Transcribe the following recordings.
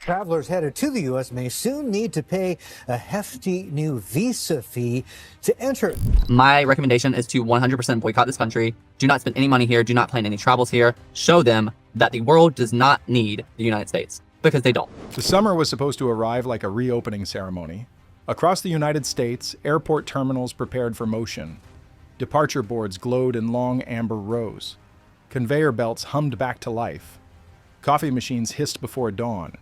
Travelers headed to the U.S. may soon need to pay a hefty new visa fee to enter. My recommendation is to 100% boycott this country. Do not spend any money here. Do not plan any travels here. Show them that the world does not need the United States, because they don't. The summer was supposed to arrive like a reopening ceremony. Across the United States, airport terminals prepared for motion. Departure boards glowed in long amber rows. Conveyor belts hummed back to life. Coffee machines hissed before dawn.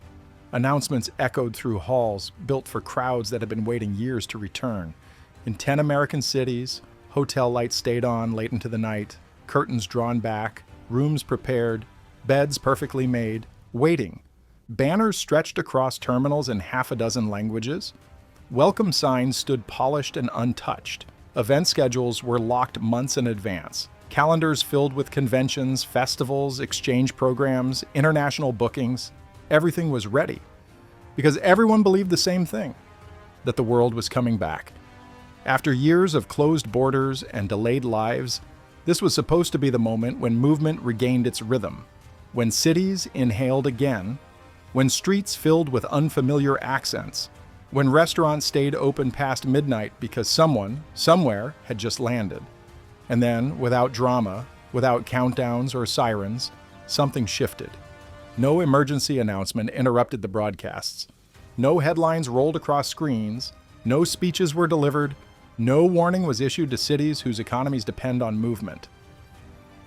Announcements echoed through halls built for crowds that had been waiting years to return. In 10 American cities, hotel lights stayed on late into the night, curtains drawn back, rooms prepared, beds perfectly made, waiting. Banners stretched across terminals in half a dozen languages. Welcome signs stood polished and untouched. Event schedules were locked months in advance. Calendars filled with conventions, festivals, exchange programs, international bookings. Everything was ready, because everyone believed the same thing, that the world was coming back. After years of closed borders and delayed lives, this was supposed to be the moment when movement regained its rhythm, when cities inhaled again, when streets filled with unfamiliar accents, when restaurants stayed open past midnight because someone, somewhere, had just landed. And then, without drama, without countdowns or sirens, something shifted. No emergency announcement interrupted the broadcasts. No headlines rolled across screens. No speeches were delivered. No warning was issued to cities whose economies depend on movement.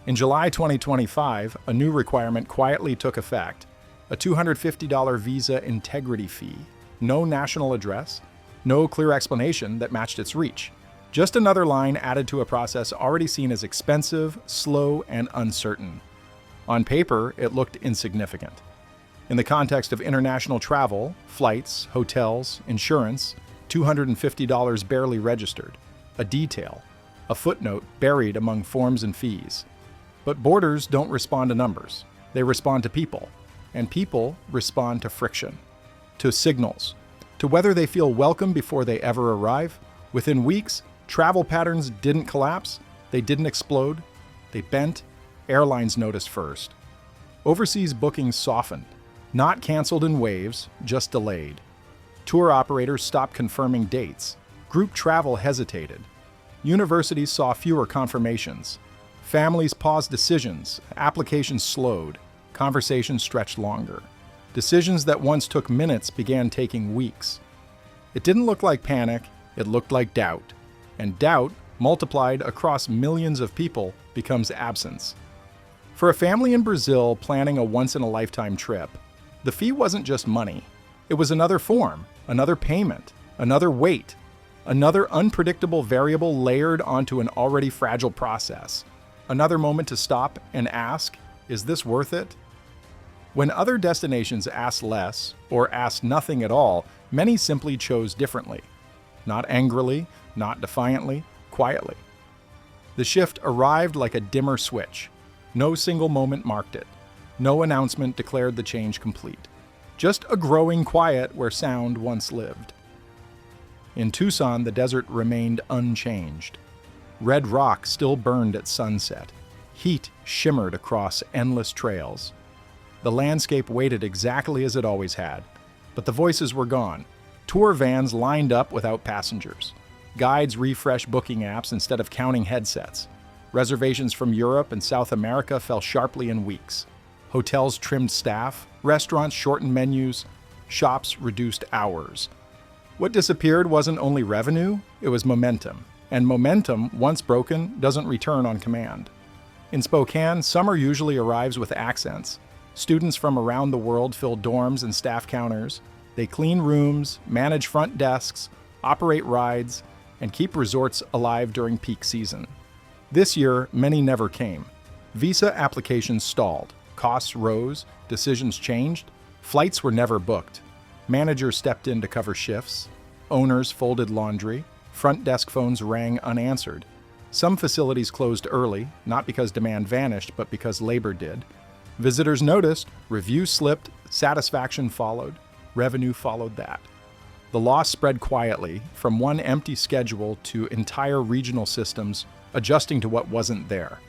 In July 2025, a new requirement quietly took effect: a $250 visa integrity fee. No national address, no clear explanation that matched its reach. Just another line added to a process already seen as expensive, slow, and uncertain. On paper, it looked insignificant. In the context of international travel, flights, hotels, insurance, $250 barely registered, a detail, a footnote buried among forms and fees. But borders don't respond to numbers. They respond to people, and people respond to friction, to signals, to whether they feel welcome before they ever arrive. Within weeks, travel patterns didn't collapse, they didn't explode, they bent. Airlines noticed first. Overseas bookings softened, not canceled in waves, just delayed. Tour operators stopped confirming dates. Group travel hesitated. Universities saw fewer confirmations. Families paused decisions. Applications slowed. Conversations stretched longer. Decisions that once took minutes began taking weeks. It didn't look like panic, it looked like doubt. And doubt, multiplied across millions of people, becomes absence. For a family in Brazil planning a once-in-a-lifetime trip, the fee wasn't just money. It was another form, another payment, another weight, another unpredictable variable layered onto an already fragile process. Another moment to stop and ask, is this worth it? When other destinations asked less, or asked nothing at all, many simply chose differently. Not angrily, not defiantly, quietly. The shift arrived like a dimmer switch. No single moment marked it. No announcement declared the change complete. Just a growing quiet where sound once lived. In Tucson, the desert remained unchanged. Red rock still burned at sunset. Heat shimmered across endless trails. The landscape waited exactly as it always had, but the voices were gone. Tour vans lined up without passengers. Guides refreshed booking apps instead of counting headsets. Reservations from Europe and South America fell sharply in weeks. Hotels trimmed staff, restaurants shortened menus, shops reduced hours. What disappeared wasn't only revenue, it was momentum. And momentum, once broken, doesn't return on command. In Spokane, summer usually arrives with accents. Students from around the world fill dorms and staff counters. They clean rooms, manage front desks, operate rides, and keep resorts alive during peak season. This year, many never came. Visa applications stalled, costs rose, decisions changed, flights were never booked. Managers stepped in to cover shifts, owners folded laundry, front desk phones rang unanswered. Some facilities closed early, not because demand vanished, but because labor did. Visitors noticed, reviews slipped, satisfaction followed, revenue followed that. The loss spread quietly, from one empty schedule to entire regional systems adjusting to what wasn't there.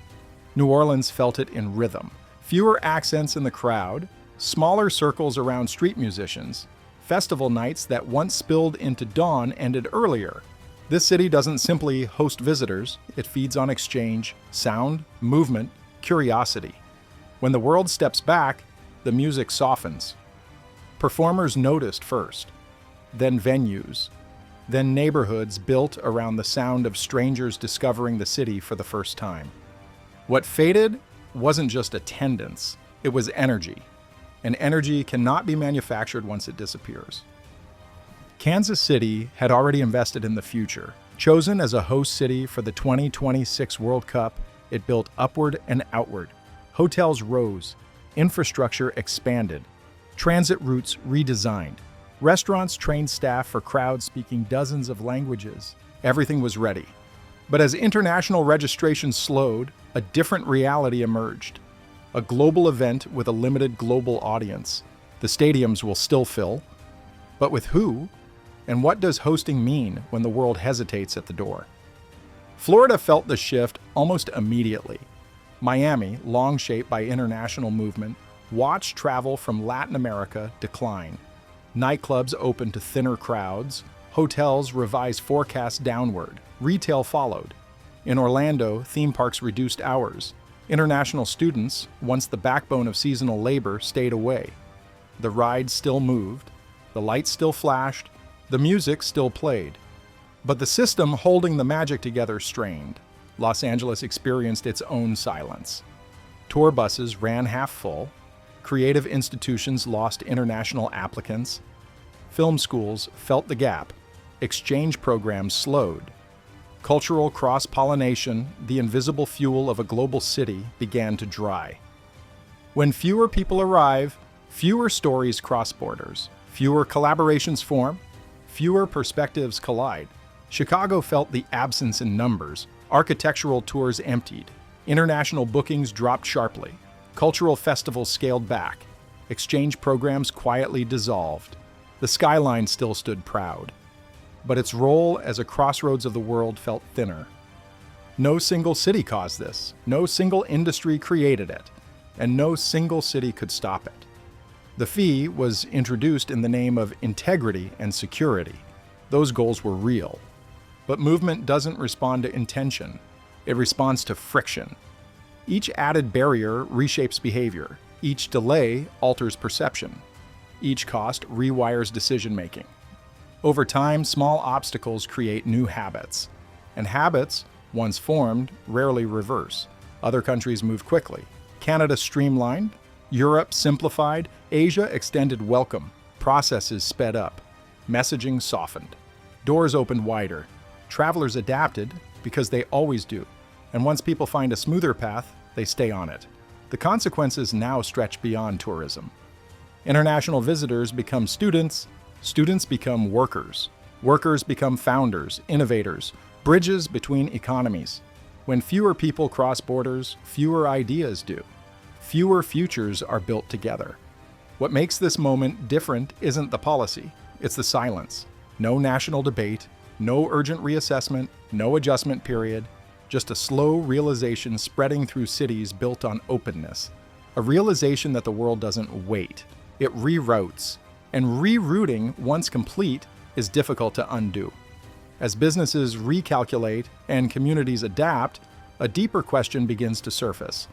New Orleans felt it in rhythm. Fewer accents in the crowd, smaller circles around street musicians. Festival nights that once spilled into dawn ended earlier. This city doesn't simply host visitors, it feeds on exchange, sound, movement, curiosity. When the world steps back, the music softens. Performers noticed first, then venues, then neighborhoods built around the sound of strangers discovering the city for the first time. What faded wasn't just attendance, it was energy. And energy cannot be manufactured once it disappears. Kansas City had already invested in the future. Chosen as a host city for the 2026 World Cup, it built upward and outward. Hotels rose, infrastructure expanded, transit routes redesigned, restaurants trained staff for crowds speaking dozens of languages. Everything was ready. But as international registration slowed, a different reality emerged. A global event with a limited global audience. The stadiums will still fill. But with who? And what does hosting mean when the world hesitates at the door? Florida felt the shift almost immediately. Miami, long shaped by international movement, watched travel from Latin America decline. Nightclubs opened to thinner crowds. Hotels revised forecasts downward. Retail followed. In Orlando, theme parks reduced hours. International students, once the backbone of seasonal labor, stayed away. The rides still moved, the lights still flashed, the music still played. But the system holding the magic together strained. Los Angeles experienced its own silence. Tour buses ran half full, creative institutions lost international applicants, film schools felt the gap, exchange programs slowed. Cultural cross-pollination, the invisible fuel of a global city, began to dry. When fewer people arrive, fewer stories cross borders, fewer collaborations form, fewer perspectives collide. Chicago felt the absence in numbers. Architectural tours emptied. International bookings dropped sharply. Cultural festivals scaled back. Exchange programs quietly dissolved. The skyline still stood proud. But its role as a crossroads of the world felt thinner. No single city caused this, no single industry created it, and no single city could stop it. The fee was introduced in the name of integrity and security. Those goals were real. But movement doesn't respond to intention, it responds to friction. Each added barrier reshapes behavior, each delay alters perception, each cost rewires decision-making. Over time, small obstacles create new habits. And habits, once formed, rarely reverse. Other countries move quickly. Canada streamlined, Europe simplified, Asia extended welcome, processes sped up, messaging softened, doors opened wider. Travelers adapted because they always do. And once people find a smoother path, they stay on it. The consequences now stretch beyond tourism. International visitors become students, students become workers. Workers become founders, innovators, bridges between economies. When fewer people cross borders, fewer ideas do. Fewer futures are built together. What makes this moment different isn't the policy, it's the silence. No national debate, no urgent reassessment, no adjustment period, just a slow realization spreading through cities built on openness. A realization that the world doesn't wait, it reroutes. And rerouting, once complete, is difficult to undo. As businesses recalculate and communities adapt, a deeper question begins to surface.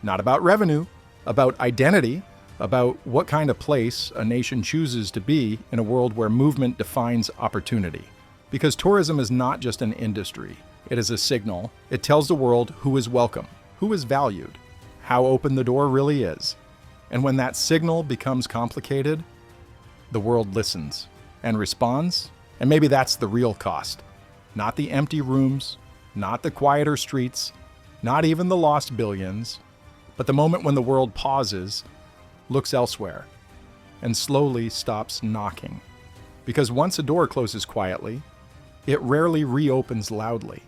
Not about revenue, about identity, about what kind of place a nation chooses to be in a world where movement defines opportunity. Because tourism is not just an industry, it is a signal. It tells the world who is welcome, who is valued, how open the door really is. And when that signal becomes complicated, the world listens and responds, and maybe that's the real cost. Not the empty rooms, not the quieter streets, not even the lost billions, but the moment when the world pauses, looks elsewhere, and slowly stops knocking. Because once a door closes quietly, it rarely reopens loudly.